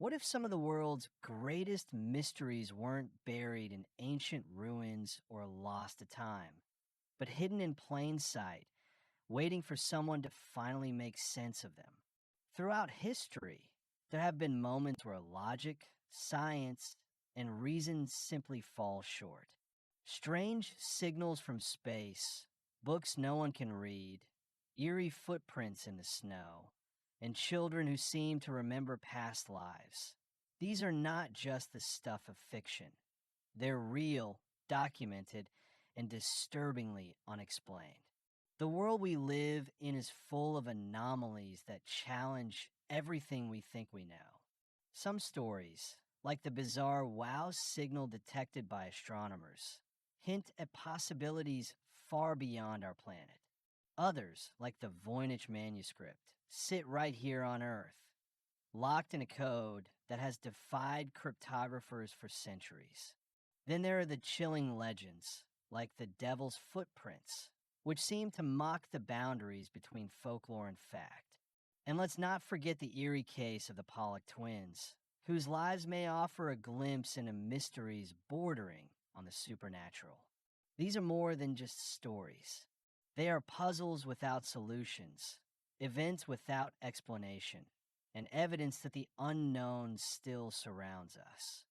What if some of the world's greatest mysteries weren't buried in ancient ruins or lost to time, but hidden in plain sight, waiting for someone to finally make sense of them? Throughout history, there have been moments where logic, science, and reason simply fall short. Strange signals from space, books no one can read, eerie footprints in the snow, and children who seem to remember past lives. These are not just the stuff of fiction. They're real, documented, and disturbingly unexplained. The world we live in is full of anomalies that challenge everything we think we know. Some stories, like the bizarre WOW signal detected by astronomers, hint at possibilities far beyond our planet. Others, like the Voynich manuscript, sit right here on Earth, locked in a code that has defied cryptographers for centuries. Then there are the chilling legends, like the Devil's Footprints, which seem to mock the boundaries between folklore and fact. And let's not forget the eerie case of the Pollock twins, whose lives may offer a glimpse into mysteries bordering on the supernatural. These are more than just stories. They are puzzles without solutions, events without explanation, and evidence that the unknown still surrounds us.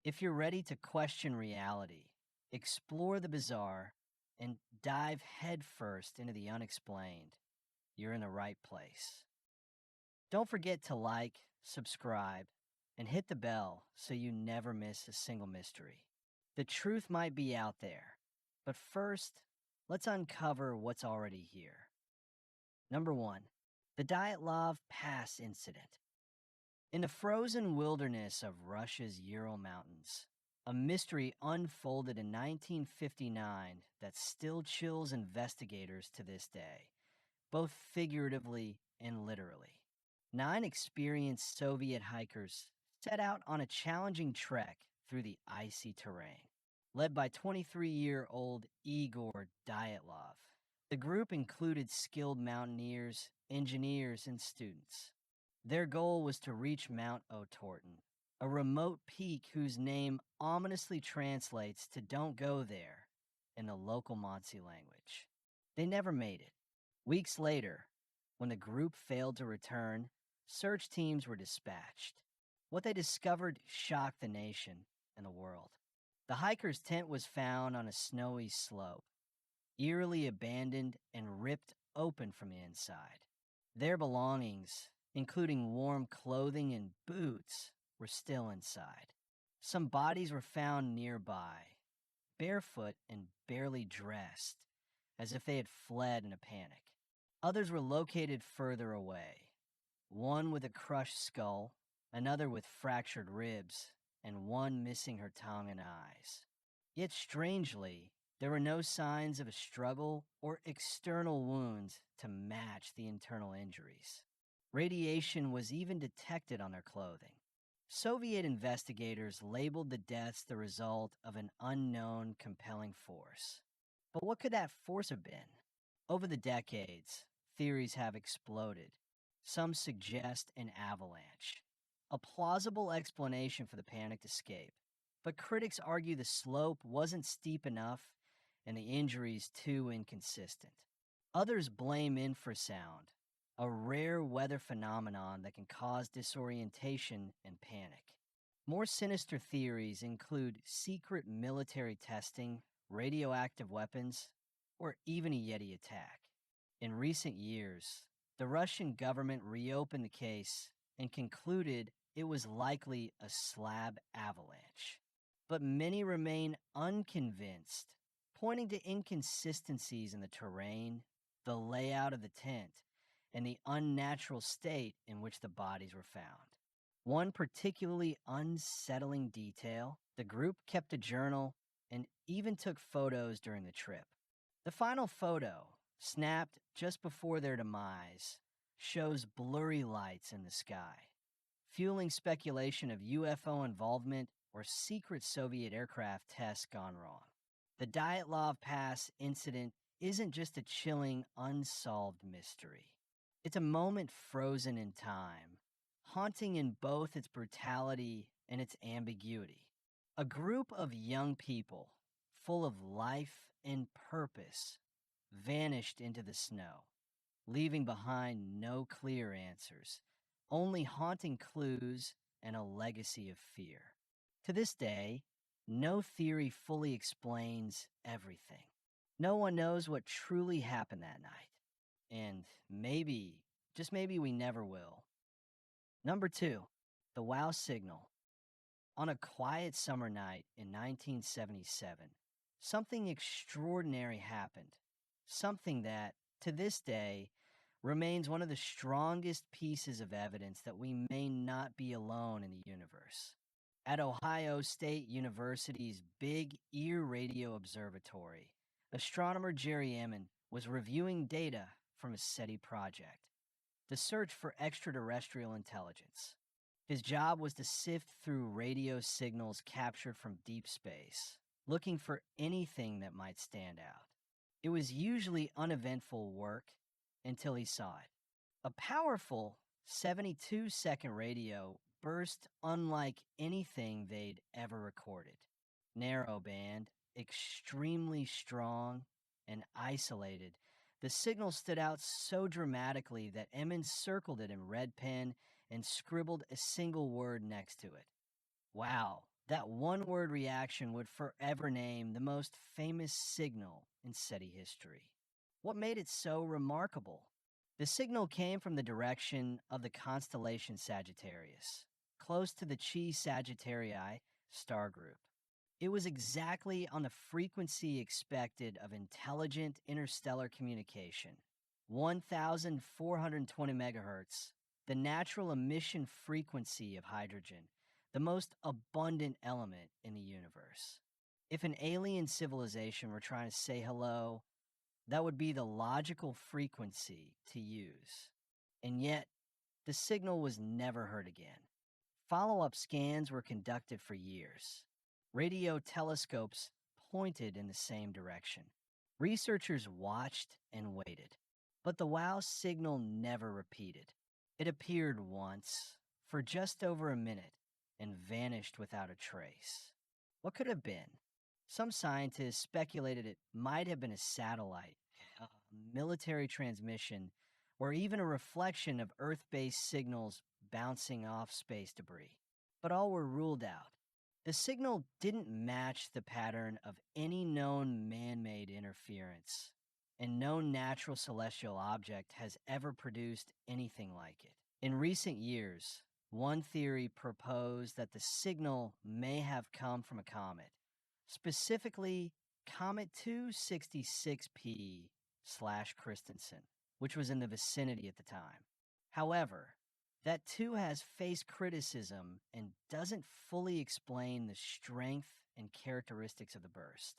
If you're ready to question reality, explore the bizarre, and dive headfirst into the unexplained, you're in the right place. Don't forget to like, subscribe, and hit the bell so you never miss a single mystery. The truth might be out there, but first, let's uncover what's already here. Number 1. The Dyatlov Pass Incident. In the frozen wilderness of Russia's Ural Mountains, a mystery unfolded in 1959 that still chills investigators to this day, both figuratively and literally. 9 experienced Soviet hikers set out on a challenging trek through the icy terrain, led by 23-year-old Igor Dyatlov. The group included skilled mountaineers, engineers, and students. Their goal was to reach Mount Otorten, a remote peak whose name ominously translates to "don't go there" in the local Monsey language. They never made it. Weeks later, when the group failed to return, search teams were dispatched. What they discovered shocked the nation and the world. The hiker's tent was found on a snowy slope, eerily abandoned and ripped open from the inside. Their belongings, including warm clothing and boots, were still inside. Some bodies were found nearby, barefoot and barely dressed, as if they had fled in a panic. Others were located further away, one with a crushed skull, another with fractured ribs, and one missing her tongue and eyes. Yet strangely, there were no signs of a struggle or external wounds to match the internal injuries. Radiation was even detected on their clothing. Soviet investigators labeled the deaths the result of an unknown compelling force. But what could that force have been? Over the decades, theories have exploded. Some suggest an avalanche, a plausible explanation for the panicked escape. But critics argue the slope wasn't steep enough and the injuries too inconsistent. Others blame infrasound, a rare weather phenomenon that can cause disorientation and panic. More sinister theories include secret military testing, radioactive weapons, or even a Yeti attack. In recent years, the Russian government reopened the case and concluded it was likely a slab avalanche. But many remain unconvinced, pointing to inconsistencies in the terrain, the layout of the tent, and the unnatural state in which the bodies were found. One particularly unsettling detail: the group kept a journal and even took photos during the trip. The final photo, snapped just before their demise, shows blurry lights in the sky, fueling speculation of UFO involvement or secret Soviet aircraft tests gone wrong. The Dyatlov Pass incident isn't just a chilling, unsolved mystery. It's a moment frozen in time, haunting in both its brutality and its ambiguity. A group of young people, full of life and purpose, vanished into the snow, leaving behind no clear answers, only haunting clues and a legacy of fear. To this day, no theory fully explains everything. No one knows what truly happened that night. And maybe, just maybe, we never will. Number 2, the wow signal. On a quiet summer night in 1977, something extraordinary happened. Something that, to this day, remains one of the strongest pieces of evidence that we may not be alone in the universe. At Ohio State University's Big Ear Radio Observatory, astronomer Jerry Emmon was reviewing data from a SETI project, the search for extraterrestrial intelligence. His job was to sift through radio signals captured from deep space, looking for anything that might stand out. It was usually uneventful work until he saw it. A powerful 72-second radio burst unlike anything they'd ever recorded. Narrowband, extremely strong, and isolated, the signal stood out so dramatically that Emmons circled it in red pen and scribbled a single word next to it. Wow, that one-word reaction would forever name the most famous signal in SETI history. What made it so remarkable? The signal came from the direction of the constellation Sagittarius, close to the Chi Sagittarii star group. It was exactly on the frequency expected of intelligent interstellar communication, 1,420 megahertz, the natural emission frequency of hydrogen, the most abundant element in the universe. If an alien civilization were trying to say hello, that would be the logical frequency to use. And yet, the signal was never heard again. Follow-up scans were conducted for years. Radio telescopes pointed in the same direction. Researchers watched and waited. But the wow signal never repeated. It appeared once, for just over a minute, and vanished without a trace. What could it have been? Some scientists speculated it might have been a satellite, a military transmission, or even a reflection of Earth-based signals bouncing off space debris. But all were ruled out. The signal didn't match the pattern of any known man-made interference, and no natural celestial object has ever produced anything like it. In recent years, one theory proposed that the signal may have come from a comet, specifically Comet 266P/Christensen, which was in the vicinity at the time. However, that too has faced criticism and doesn't fully explain the strength and characteristics of the burst.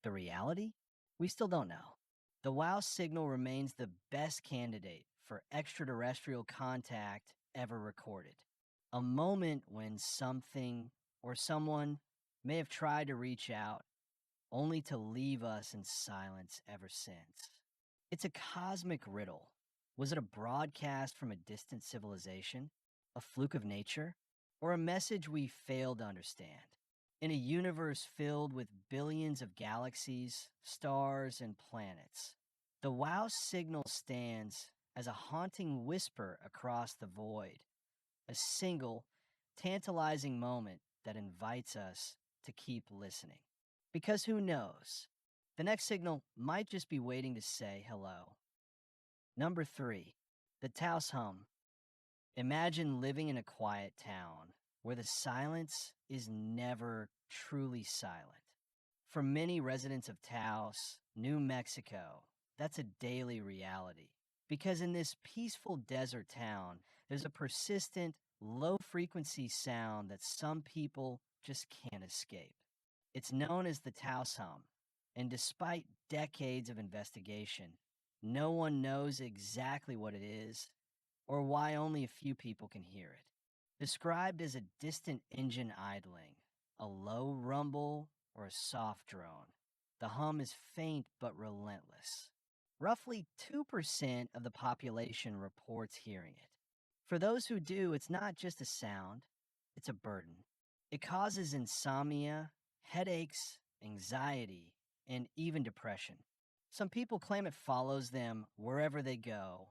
The reality? We still don't know. The wow signal remains the best candidate for extraterrestrial contact ever recorded. A moment when something or someone may have tried to reach out, only to leave us in silence ever since. It's a cosmic riddle. Was it a broadcast from a distant civilization, a fluke of nature, or a message we fail to understand? In a universe filled with billions of galaxies, stars, and planets, the wow signal stands as a haunting whisper across the void, a single, tantalizing moment that invites us to keep listening. Because who knows? The next signal might just be waiting to say hello. Number 3, the Taos hum. Imagine living in a quiet town where the silence is never truly silent. For many residents of Taos, New Mexico, that's a daily reality. Because in this peaceful desert town, there's a persistent, low-frequency sound that some people just can't escape. It's known as the Taos hum, and despite decades of investigation, no one knows exactly what it is or why only a few people can hear it. Described as a distant engine idling, a low rumble, or a soft drone, the hum is faint but relentless. Roughly 2% of the population reports hearing it. For those who do, it's not just a sound, it's a burden. It causes insomnia, headaches, anxiety, and even depression. Some people claim it follows them wherever they go,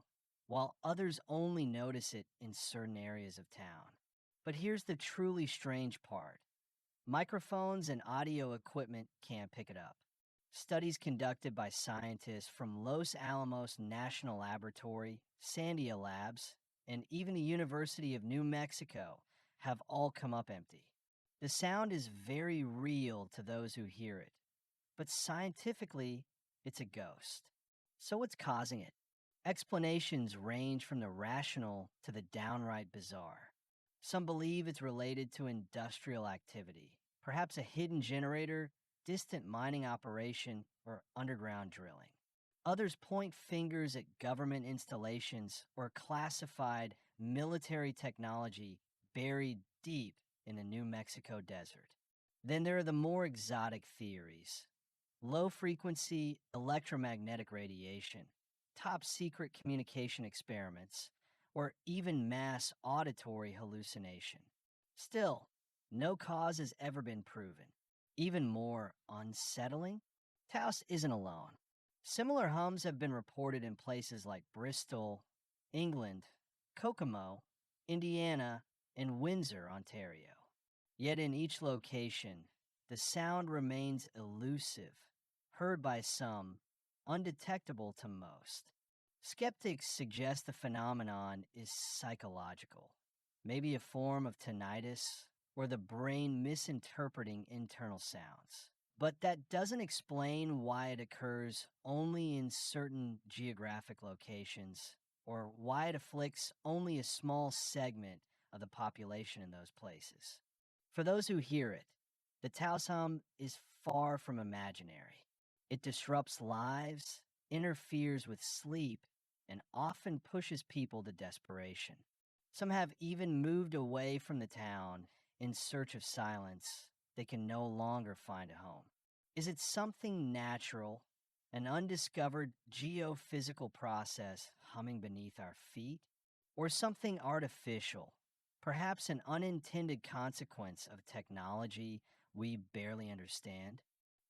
while others only notice it in certain areas of town. But here's the truly strange part: microphones and audio equipment can't pick it up. Studies conducted by scientists from Los Alamos National Laboratory, Sandia Labs, and even the University of New Mexico have all come up empty. The sound is very real to those who hear it, but scientifically, it's a ghost. So what's causing it? Explanations range from the rational to the downright bizarre. Some believe it's related to industrial activity, perhaps a hidden generator, distant mining operation, or underground drilling. Others point fingers at government installations or classified military technology buried deep in the New Mexico desert. Then there are the more exotic theories: low frequency electromagnetic radiation, top secret communication experiments, or even mass auditory hallucination. Still, no cause has ever been proven. Even more unsettling, Taos isn't alone. Similar hums have been reported in places like Bristol, England, Kokomo, Indiana, and Windsor, Ontario. Yet in each location, the sound remains elusive, heard by some, undetectable to most. Skeptics suggest the phenomenon is psychological, maybe a form of tinnitus or the brain misinterpreting internal sounds. But that doesn't explain why it occurs only in certain geographic locations, or why it afflicts only a small segment of the population in those places. For those who hear it, the Taos hum is far from imaginary. It disrupts lives, interferes with sleep, and often pushes people to desperation. Some have even moved away from the town in search of silence they can no longer find a home. Is it something natural, an undiscovered geophysical process humming beneath our feet, or something artificial, perhaps an unintended consequence of technology we barely understand?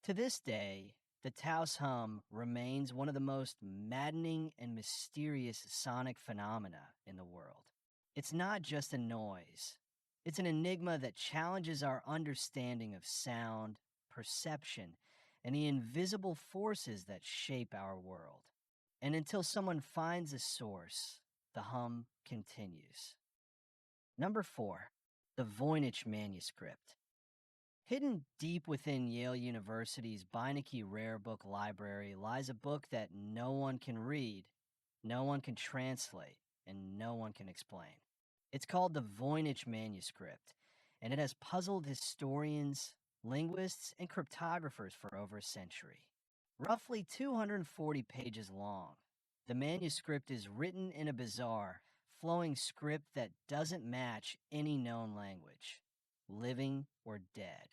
To this day, the Taos hum remains one of the most maddening and mysterious sonic phenomena in the world. It's not just a noise. It's an enigma that challenges our understanding of sound, perception, and the invisible forces that shape our world. And until someone finds a source, the hum continues. Number 4, the Voynich manuscript. Hidden deep within Yale University's Beinecke Rare Book Library lies a book that no one can read, no one can translate, and no one can explain. It's called the Voynich manuscript, and it has puzzled historians, linguists, and cryptographers for over a century. Roughly 240 pages long, the manuscript is written in a bizarre, flowing script that doesn't match any known language, living or dead.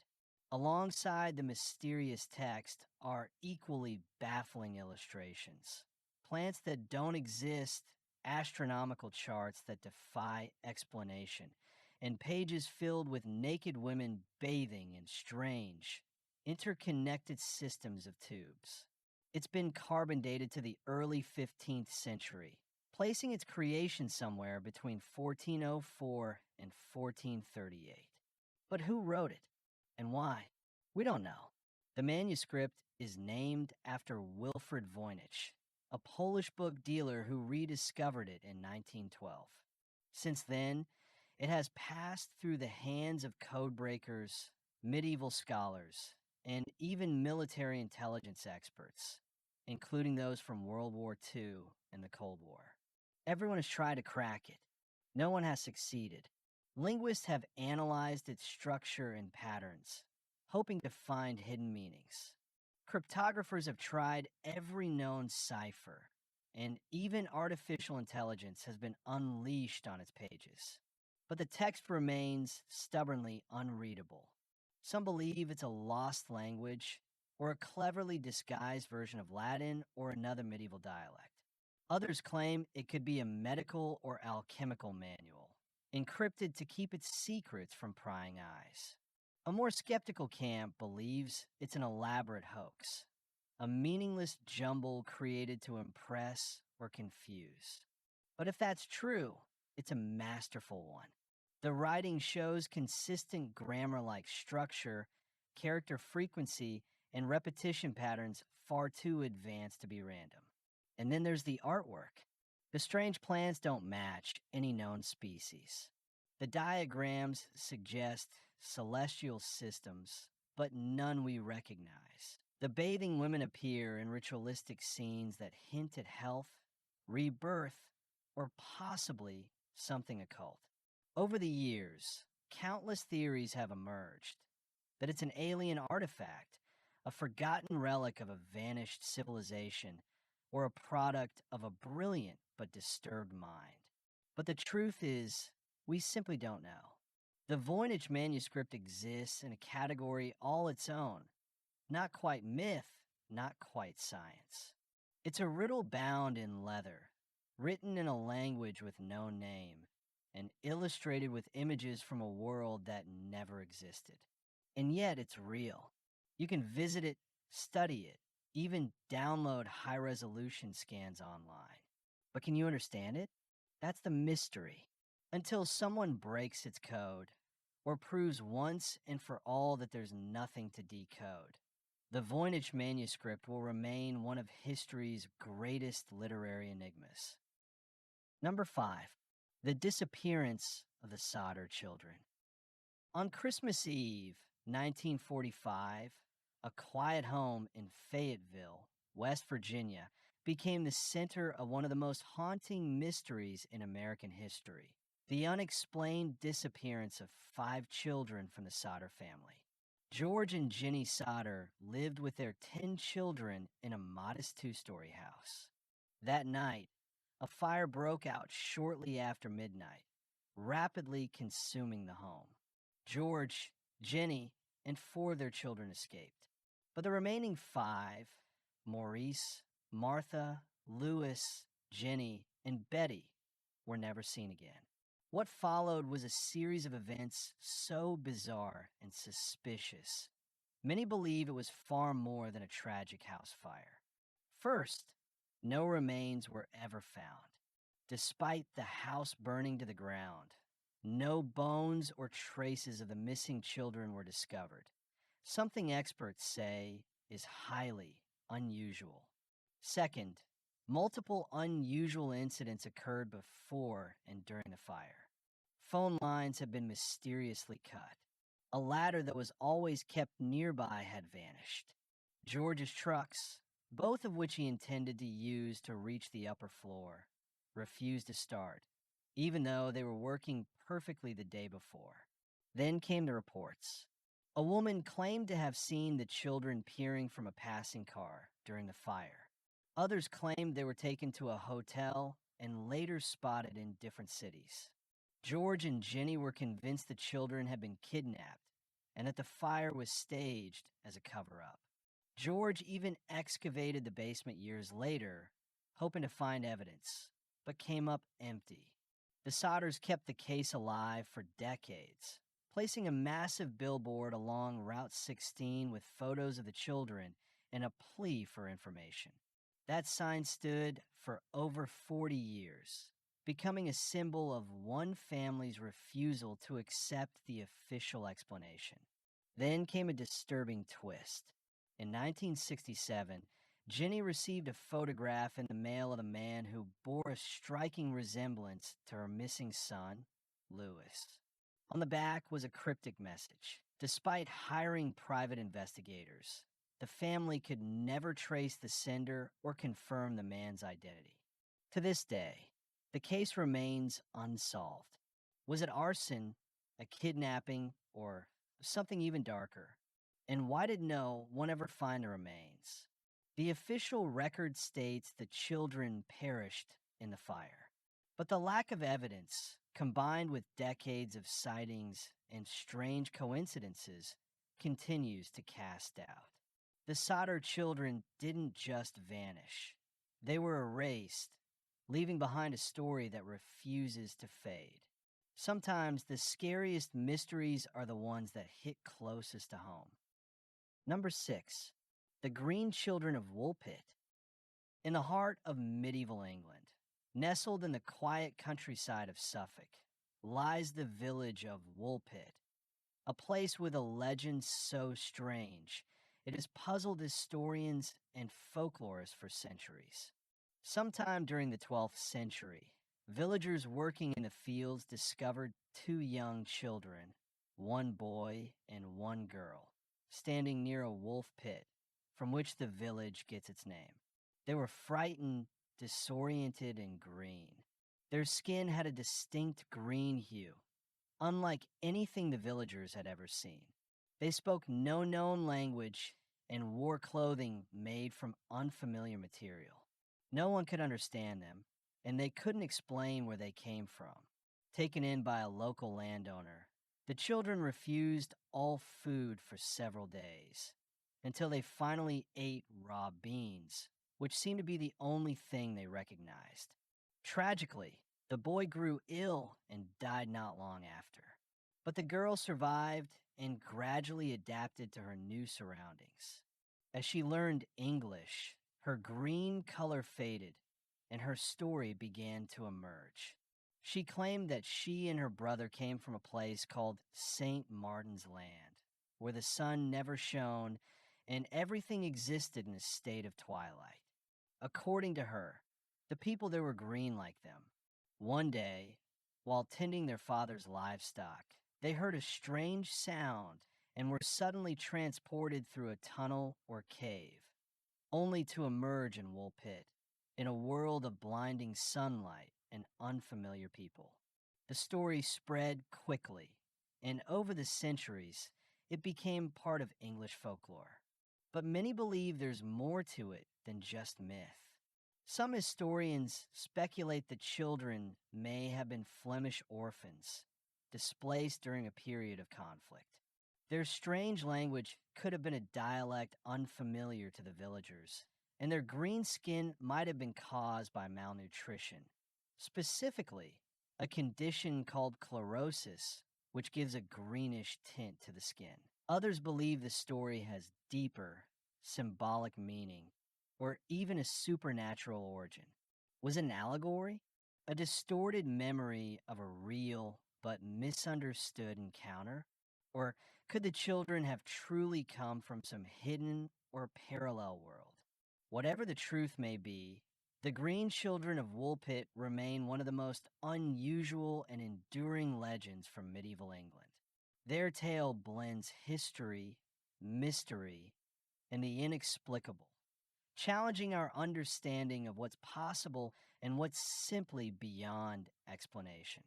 Alongside the mysterious text are equally baffling illustrations: plants that don't exist, astronomical charts that defy explanation, and pages filled with naked women bathing in strange, interconnected systems of tubes. It's been carbon dated to the early 15th century, placing its creation somewhere between 1404 and 1438. But who wrote it, and why? We don't know. The manuscript is named after Wilfred Voynich, a Polish book dealer who rediscovered it in 1912. Since then, it has passed through the hands of codebreakers, medieval scholars, and even military intelligence experts, including those from World War II and the Cold War. Everyone has tried to crack it. No one has succeeded. Linguists have analyzed its structure and patterns, hoping to find hidden meanings. Cryptographers have tried every known cipher, and even artificial intelligence has been unleashed on its pages. But the text remains stubbornly unreadable. Some believe it's a lost language, or a cleverly disguised version of Latin or another medieval dialect. Others claim it could be a medical or alchemical manual, encrypted to keep its secrets from prying eyes. A more skeptical camp believes it's an elaborate hoax, a meaningless jumble created to impress or confuse. But if that's true, it's a masterful one. The writing shows consistent grammar-like structure, character frequency, and repetition patterns far too advanced to be random. And then there's the artwork. The strange plants don't match any known species. The diagrams suggest celestial systems, but none we recognize. The bathing women appear in ritualistic scenes that hint at health, rebirth, or possibly something occult. Over the years, countless theories have emerged that it's an alien artifact, a forgotten relic of a vanished civilization, or a product of a brilliant but disturbed mind. But the truth is, we simply don't know. The Voynich manuscript exists in a category all its own, not quite myth, not quite science. It's a riddle bound in leather, written in a language with no name, and illustrated with images from a world that never existed. And yet it's real. You can visit it, study it, even download high-resolution scans online. But can you understand it? That's the mystery. Until someone breaks its code, or proves once and for all that there's nothing to decode, the Voynich manuscript will remain one of history's greatest literary enigmas. Number 5. The disappearance of the Sodder children. On Christmas Eve, 1945, a quiet home in Fayetteville, West Virginia, became the center of one of the most haunting mysteries in American history: the unexplained disappearance of 5 children from the Sodder family. George and Jenny Sodder lived with their 10 children in a modest 2-story house. That night, a fire broke out shortly after midnight, rapidly consuming the home. George, Jenny, and 4 of their children escaped. But the remaining 5, Maurice, Martha, Louis, Jenny, and Betty, were never seen again. What followed was a series of events so bizarre and suspicious. Many believe it was far more than a tragic house fire. First, no remains were ever found. Despite the house burning to the ground, no bones or traces of the missing children were discovered, something experts say is highly unusual. Second, multiple unusual incidents occurred before and during the fire. Phone lines had been mysteriously cut. A ladder that was always kept nearby had vanished. George's trucks, both of which he intended to use to reach the upper floor, refused to start, even though they were working perfectly the day before. Then came the reports. A woman claimed to have seen the children peering from a passing car during the fire. Others claimed they were taken to a hotel and later spotted in different cities. George and Jenny were convinced the children had been kidnapped and that the fire was staged as a cover-up. George even excavated the basement years later, hoping to find evidence, but came up empty. The Sodders kept the case alive for decades, placing a massive billboard along Route 16 with photos of the children and a plea for information. That sign stood for over 40 years, becoming a symbol of one family's refusal to accept the official explanation. Then came a disturbing twist. In 1967, Jenny received a photograph in the mail of a man who bore a striking resemblance to her missing son, Louis. On the back was a cryptic message. Despite hiring private investigators, the family could never trace the sender or confirm the man's identity. To this day, the case remains unsolved. Was it arson, a kidnapping, or something even darker? And why did no one ever find the remains? The official record states the children perished in the fire. But the lack of evidence, combined with decades of sightings and strange coincidences, continues to cast doubt. The Sodder children didn't just vanish. They were erased leaving behind a story that refuses to fade. Sometimes the scariest mysteries are the ones that hit closest to home. Number 6, the Green Children of Woolpit. In the heart of medieval England, nestled in the quiet countryside of Suffolk, lies the village of Woolpit, a place with a legend so strange it has puzzled historians and folklorists for centuries. Sometime during the 12th century, villagers working in the fields discovered two young children, one boy and one girl, standing near a wolf pit from which the village gets its name. They were frightened, disoriented, and green. Their skin had a distinct green hue, unlike anything the villagers had ever seen. They spoke no known language and wore clothing made from unfamiliar material. No one could understand them, and they couldn't explain where they came from. Taken in by a local landowner, the children refused all food for several days, until they finally ate raw beans, which seemed to be the only thing they recognized. Tragically, the boy grew ill and died not long after. But the girl survived and gradually adapted to her new surroundings. As she learned English, her green color faded and her story began to emerge. She claimed that she and her brother came from a place called St. Martin's Land, where the sun never shone and everything existed in a state of twilight. According to her, the people there were green like them. One day, while tending their father's livestock, they heard a strange sound and were suddenly transported through a tunnel or cave, only to emerge in Woolpit, in a world of blinding sunlight and unfamiliar people. The story spread quickly, and over the centuries, it became part of English folklore. But many believe there's more to it than just myth. Some historians speculate the children may have been Flemish orphans, displaced during a period of conflict. Their strange language could have been a dialect unfamiliar to the villagers, and their green skin might have been caused by malnutrition, specifically a condition called chlorosis, which gives a greenish tint to the skin. Others believe the story has deeper, symbolic meaning, or even a supernatural origin. Was it an allegory? A distorted memory of a real but misunderstood encounter? Or could the children have truly come from some hidden or parallel world? Whatever the truth may be, the Green Children of Woolpit remain one of the most unusual and enduring legends from medieval England. Their tale blends history, mystery, and the inexplicable, challenging our understanding of what's possible and what's simply beyond explanation.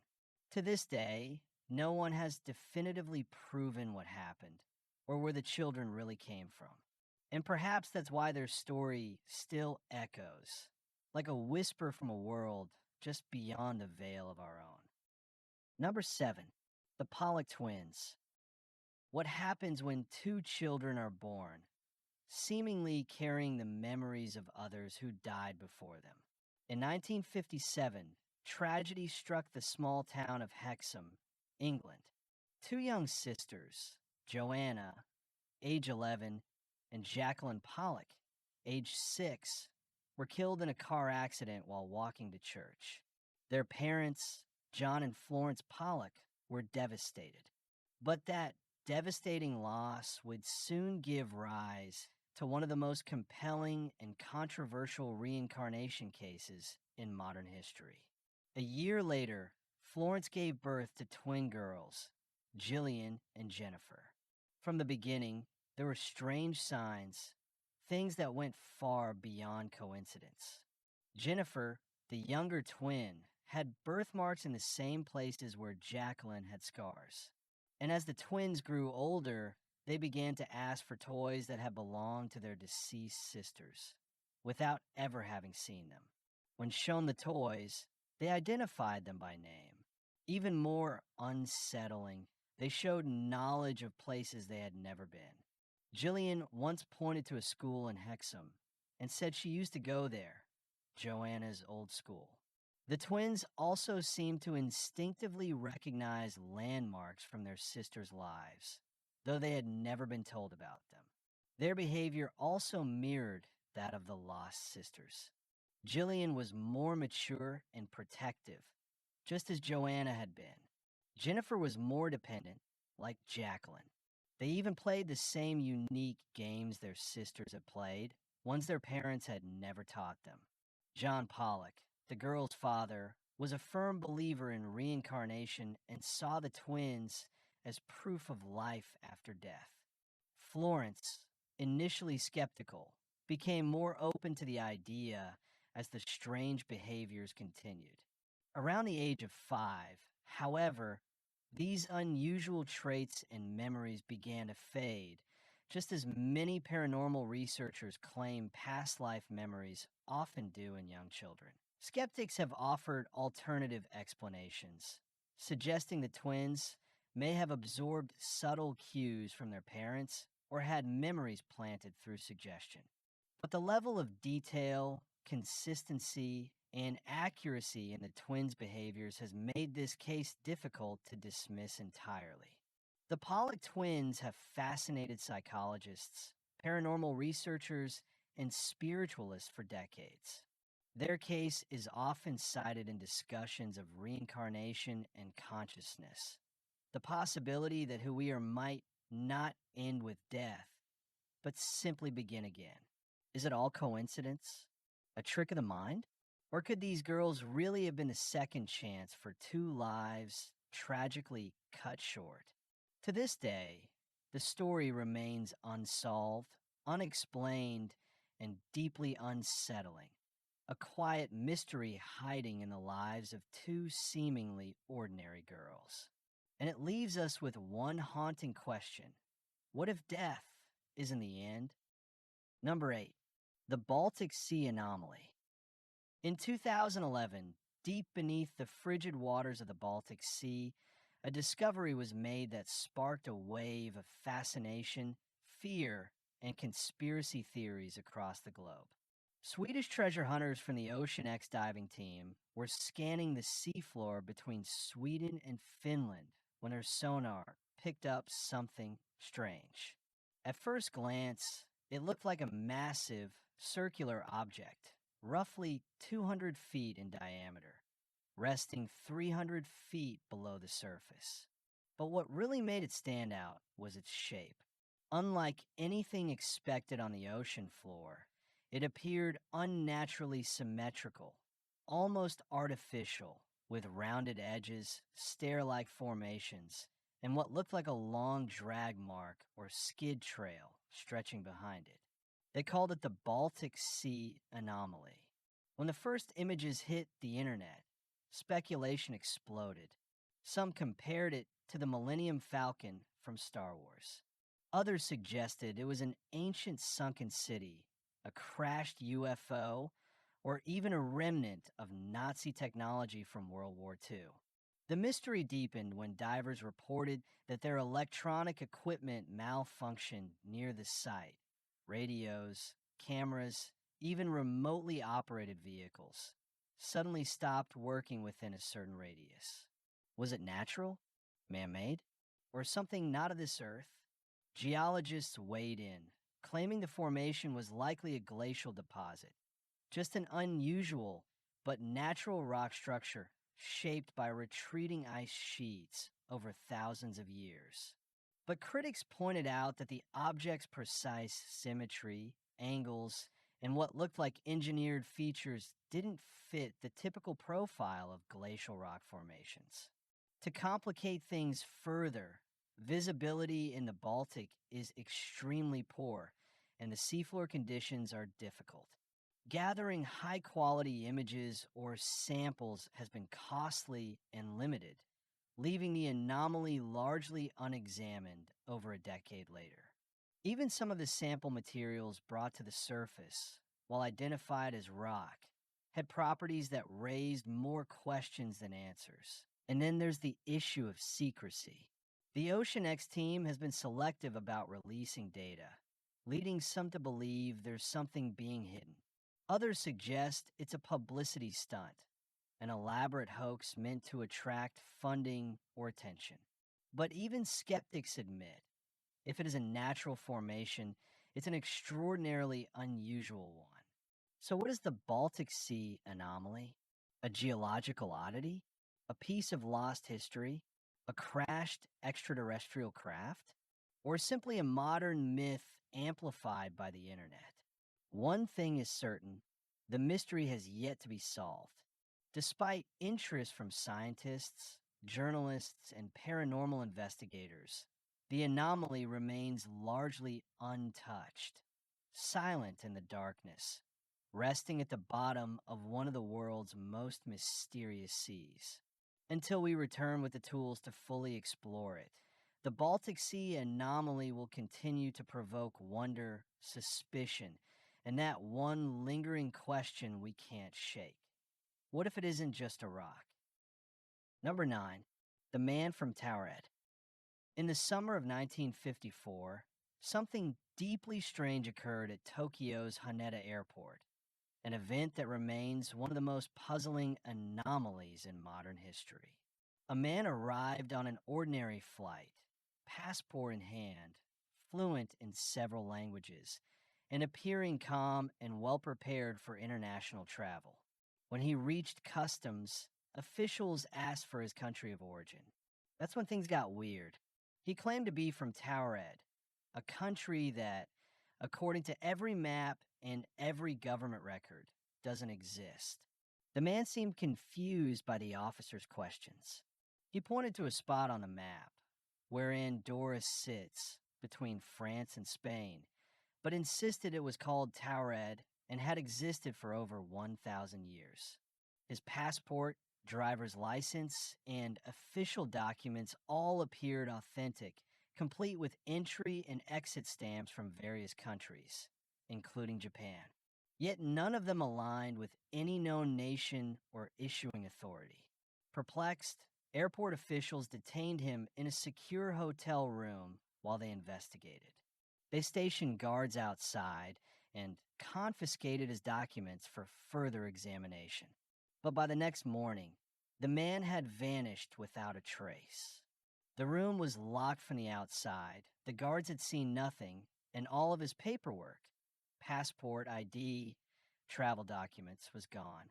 To this day, no one has definitively proven what happened or where the children really came from. And perhaps that's why their story still echoes, like a whisper from a world just beyond the veil of our own. Number 7, the Pollock twins. What happens when two children are born, seemingly carrying the memories of others who died before them? In 1957, tragedy struck the small town of Hexham, England. Two young sisters, Joanna, age 11, and Jacqueline Pollock, age 6, were killed in a car accident while walking to church. Their parents, John and Florence Pollock, were devastated. But that devastating loss would soon give rise to one of the most compelling and controversial reincarnation cases in modern history. A year later, Florence gave birth to twin girls, Jillian and Jennifer. From the beginning, there were strange signs, things that went far beyond coincidence. Jennifer, the younger twin, had birthmarks in the same places where Jacqueline had scars. And as the twins grew older, they began to ask for toys that had belonged to their deceased sisters, without ever having seen them. When shown the toys, they identified them by name. Even more unsettling, they showed knowledge of places they had never been. Jillian once pointed to a school in Hexham and said she used to go there, Joanna's old school. The twins also seemed to instinctively recognize landmarks from their sisters' lives, though they had never been told about them. Their behavior also mirrored that of the lost sisters. Jillian was more mature and protective, just as Joanna had been. Jennifer was more dependent, like Jacqueline. They even played the same unique games their sisters had played, ones their parents had never taught them. John Pollock, the girl's father, was a firm believer in reincarnation and saw the twins as proof of life after death. Florence, initially skeptical, became more open to the idea as the strange behaviors continued. Around the age of 5, however, these unusual traits and memories began to fade, just as many paranormal researchers claim past life memories often do in young children. Skeptics have offered alternative explanations, suggesting the twins may have absorbed subtle cues from their parents or had memories planted through suggestion. But the level of detail, consistency, and accuracy in the twins' behaviors has made this case difficult to dismiss entirely. The Pollock twins have fascinated psychologists, paranormal researchers, and spiritualists for decades. Their case is often cited in discussions of reincarnation and consciousness. The possibility that who we are might not end with death, but simply begin again. Is it all coincidence? A trick of the mind? Or could these girls really have been a second chance for 2 lives tragically cut short? To this day, the story remains unsolved, unexplained, and deeply unsettling. A quiet mystery hiding in the lives of 2 seemingly ordinary girls. And it leaves us with one haunting question. What if death isn't the end? Number 8. The Baltic Sea Anomaly. In 2011, deep beneath the frigid waters of the Baltic Sea, a discovery was made that sparked a wave of fascination, fear, and conspiracy theories across the globe. Swedish treasure hunters from the Ocean X diving team were scanning the seafloor between Sweden and Finland when their sonar picked up something strange. At first glance, it looked like a massive, circular object, roughly 200 feet in diameter, resting 300 feet below the surface. But what really made it stand out was its shape. Unlike anything expected on the ocean floor, it appeared unnaturally symmetrical, almost artificial, with rounded edges, stair-like formations, and what looked like a long drag mark or skid trail stretching behind it. They called it the Baltic Sea Anomaly. When the first images hit the internet, speculation exploded. Some compared it to the Millennium Falcon from Star Wars. Others suggested it was an ancient sunken city, a crashed UFO, or even a remnant of Nazi technology from World War II. The mystery deepened when divers reported that their electronic equipment malfunctioned near the site. Radios, cameras, even remotely operated vehicles suddenly stopped working within a certain radius. Was it natural, man-made, or something not of this earth? Geologists weighed in, claiming the formation was likely a glacial deposit, just an unusual but natural rock structure shaped by retreating ice sheets over thousands of years. But critics pointed out that the object's precise symmetry, angles, and what looked like engineered features didn't fit the typical profile of glacial rock formations. To complicate things further, visibility in the Baltic is extremely poor, and the seafloor conditions are difficult. Gathering high-quality images or samples has been costly and limited, leaving the anomaly largely unexamined over a decade later. Even some of the sample materials brought to the surface, while identified as rock, had properties that raised more questions than answers. And then there's the issue of secrecy. The Ocean X team has been selective about releasing data, leading some to believe there's something being hidden. Others suggest it's a publicity stunt, an elaborate hoax meant to attract funding or attention. But even skeptics admit if it is a natural formation, it's an extraordinarily unusual one. So, what is the Baltic Sea anomaly? A geological oddity? A piece of lost history? A crashed extraterrestrial craft? Or simply a modern myth amplified by the internet? One thing is certain: the mystery has yet to be solved. Despite interest from scientists, journalists, and paranormal investigators, the anomaly remains largely untouched, silent in the darkness, resting at the bottom of one of the world's most mysterious seas. Until we return with the tools to fully explore it, the Baltic Sea anomaly will continue to provoke wonder, suspicion, and that one lingering question we can't shake. What if it isn't just a rock? Number 9. The Man from Taured. In the summer of 1954, something deeply strange occurred at Tokyo's Haneda Airport, an event that remains one of the most puzzling anomalies in modern history. A man arrived on an ordinary flight, passport in hand, fluent in several languages, and appearing calm and well prepared for international travel. When he reached customs, officials asked for his country of origin. That's when things got weird. He claimed to be from Taured, a country that, according to every map and every government record, doesn't exist. The man seemed confused by the officer's questions. He pointed to a spot on the map, wherein Doris sits between France and Spain, but insisted it was called Taured and had existed for over 1,000 years. His passport, driver's license, and official documents all appeared authentic, complete with entry and exit stamps from various countries, including Japan. Yet none of them aligned with any known nation or issuing authority. Perplexed, airport officials detained him in a secure hotel room while they investigated. They stationed guards outside and confiscated his documents for further examination. But by the next morning, the man had vanished without a trace. The room was locked from the outside, the guards had seen nothing, and all of his paperwork, passport, ID, travel documents, was gone.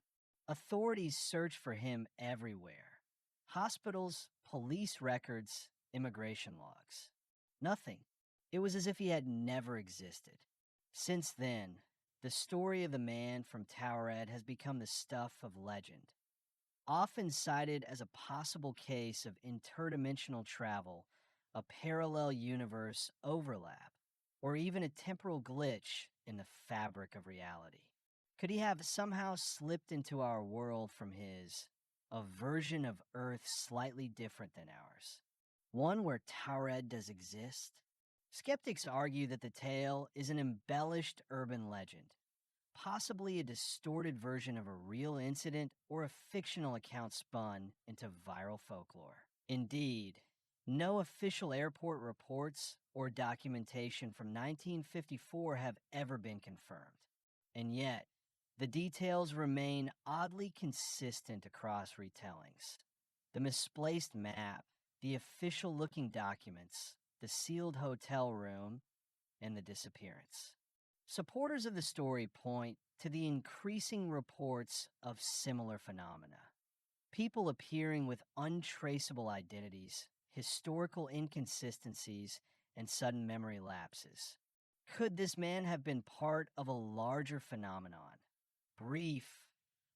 Authorities searched for him everywhere. Hospitals, police records, immigration logs. Nothing. It was as if he had never existed. Since then, the story of the man from Taured has become the stuff of legend, often cited as a possible case of interdimensional travel, a parallel universe overlap, or even a temporal glitch in the fabric of reality. Could he have somehow slipped into our world from his, a version of Earth slightly different than ours? One where Taured does exist? Skeptics argue that the tale is an embellished urban legend, possibly a distorted version of a real incident or a fictional account spun into viral folklore. Indeed, no official airport reports or documentation from 1954 have ever been confirmed. And yet, the details remain oddly consistent across retellings. The misplaced map, the official-looking documents, the sealed hotel room, and the disappearance. Supporters of the story point to the increasing reports of similar phenomena. People appearing with untraceable identities, historical inconsistencies, and sudden memory lapses. Could this man have been part of a larger phenomenon? Brief,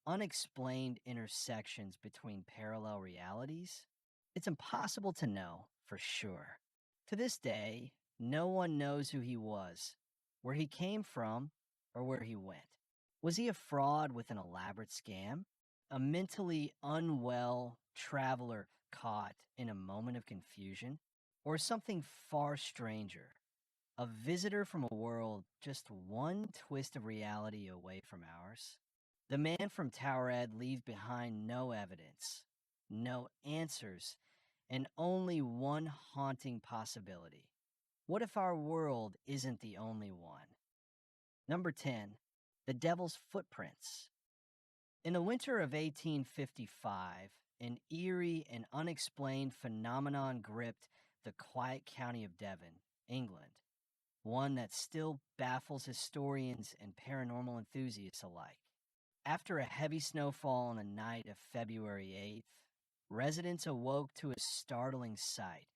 unexplained intersections between parallel realities? It's impossible to know for sure. To this day, no one knows who he was, where he came from, or where he went. Was he a fraud with an elaborate scam? A mentally unwell traveler caught in a moment of confusion? Or something far stranger? A visitor from a world just one twist of reality away from ours? The man from Taured leaves behind no evidence, no answers, and only one haunting possibility. What if our world isn't the only one? Number 10, the devil's footprints. In the winter of 1855, an eerie and unexplained phenomenon gripped the quiet county of Devon, England, one that still baffles historians and paranormal enthusiasts alike. After a heavy snowfall on the night of February 8th, residents awoke to a startling sight,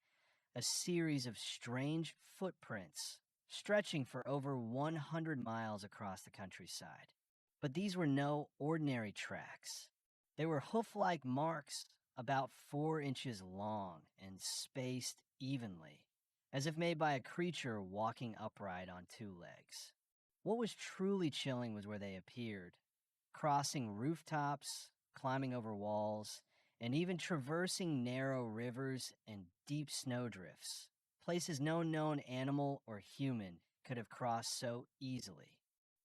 a series of strange footprints stretching for over 100 miles across the countryside. But these were no ordinary tracks. They were hoof-like marks about 4 inches long and spaced evenly, as if made by a creature walking upright on 2 legs. What was truly chilling was where they appeared, crossing rooftops, climbing over walls, and even traversing narrow rivers and deep snowdrifts, places no known animal or human could have crossed so easily.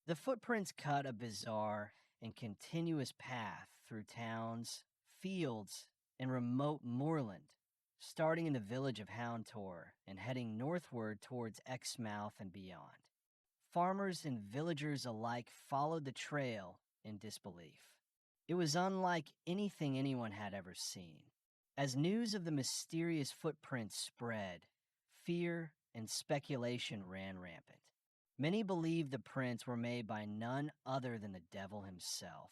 The footprints cut a bizarre and continuous path through towns, fields, and remote moorland, starting in the village of Houndtor and heading northward towards Exmouth and beyond. Farmers and villagers alike followed the trail in disbelief. It was unlike anything anyone had ever seen. As news of the mysterious footprints spread, fear and speculation ran rampant. Many believed the prints were made by none other than the devil himself,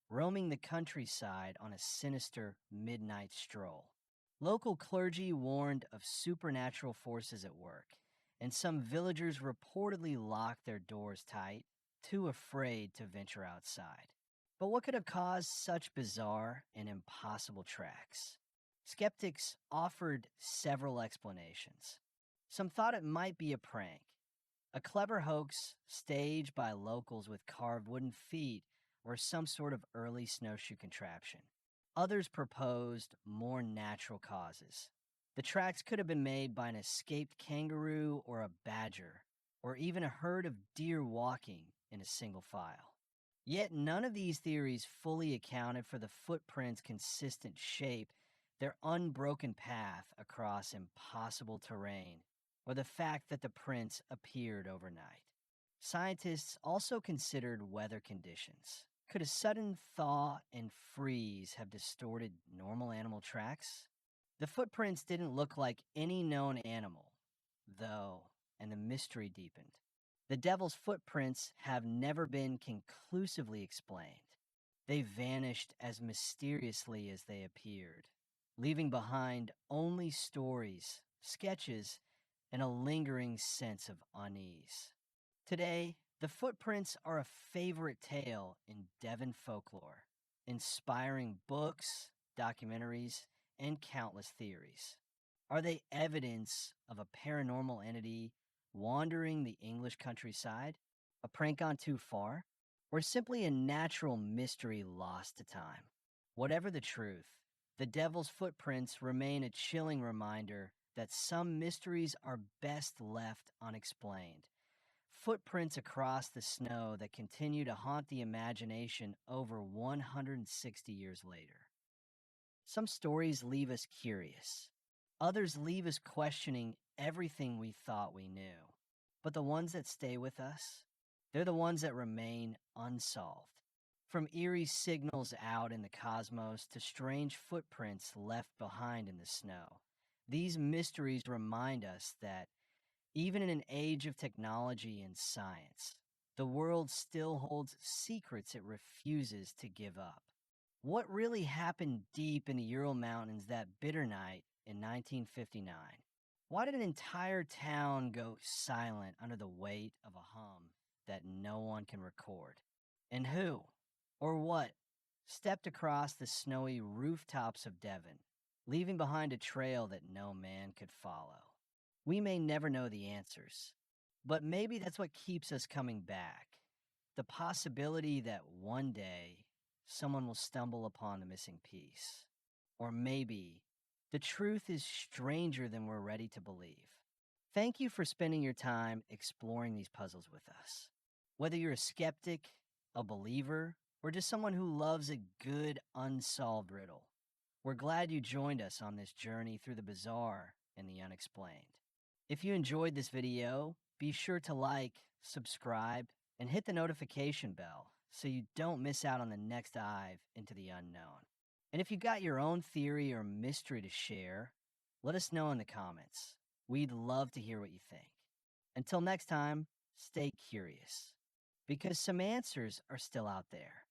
roaming the countryside on a sinister midnight stroll. Local clergy warned of supernatural forces at work, and some villagers reportedly locked their doors tight, too afraid to venture outside. But what could have caused such bizarre and impossible tracks? Skeptics offered several explanations. Some thought it might be a prank, a clever hoax staged by locals with carved wooden feet or some sort of early snowshoe contraption. Others proposed more natural causes. The tracks could have been made by an escaped kangaroo or a badger, or even a herd of deer walking in a single file. Yet none of these theories fully accounted for the footprints' consistent shape, their unbroken path across impossible terrain, or the fact that the prints appeared overnight. Scientists also considered weather conditions. Could a sudden thaw and freeze have distorted normal animal tracks? The footprints didn't look like any known animal, though, and the mystery deepened. The devil's footprints have never been conclusively explained. They vanished as mysteriously as they appeared, leaving behind only stories, sketches, and a lingering sense of unease. Today, the footprints are a favorite tale in Devon folklore, inspiring books, documentaries, and countless theories. Are they evidence of a paranormal entity wandering the English countryside, a prank gone too far, or simply a natural mystery lost to time? Whatever the truth, the devil's footprints remain a chilling reminder that some mysteries are best left unexplained. Footprints across the snow that continue to haunt the imagination over 160 years later. Some stories leave us curious. Others leave us questioning everything we thought we knew. But the ones that stay with us, they're the ones that remain unsolved. From eerie signals out in the cosmos to strange footprints left behind in the snow, these mysteries remind us that even in an age of technology and science, the world still holds secrets it refuses to give up. What really happened deep in the Ural Mountains that bitter night in 1959? Why did an entire town go silent under the weight of a hum that no one can record? And who, or what, stepped across the snowy rooftops of Devon, leaving behind a trail that no man could follow? We may never know the answers, but maybe that's what keeps us coming back. The possibility that one day someone will stumble upon the missing piece. Or maybe the truth is stranger than we're ready to believe. Thank you for spending your time exploring these puzzles with us. Whether you're a skeptic, a believer, or just someone who loves a good unsolved riddle, we're glad you joined us on this journey through the bizarre and the unexplained. If you enjoyed this video, be sure to like, subscribe, and hit the notification bell so you don't miss out on the next dive into the unknown. And if you got your own theory or mystery to share, let us know in the comments. We'd love to hear what you think. Until next time, stay curious, because some answers are still out there.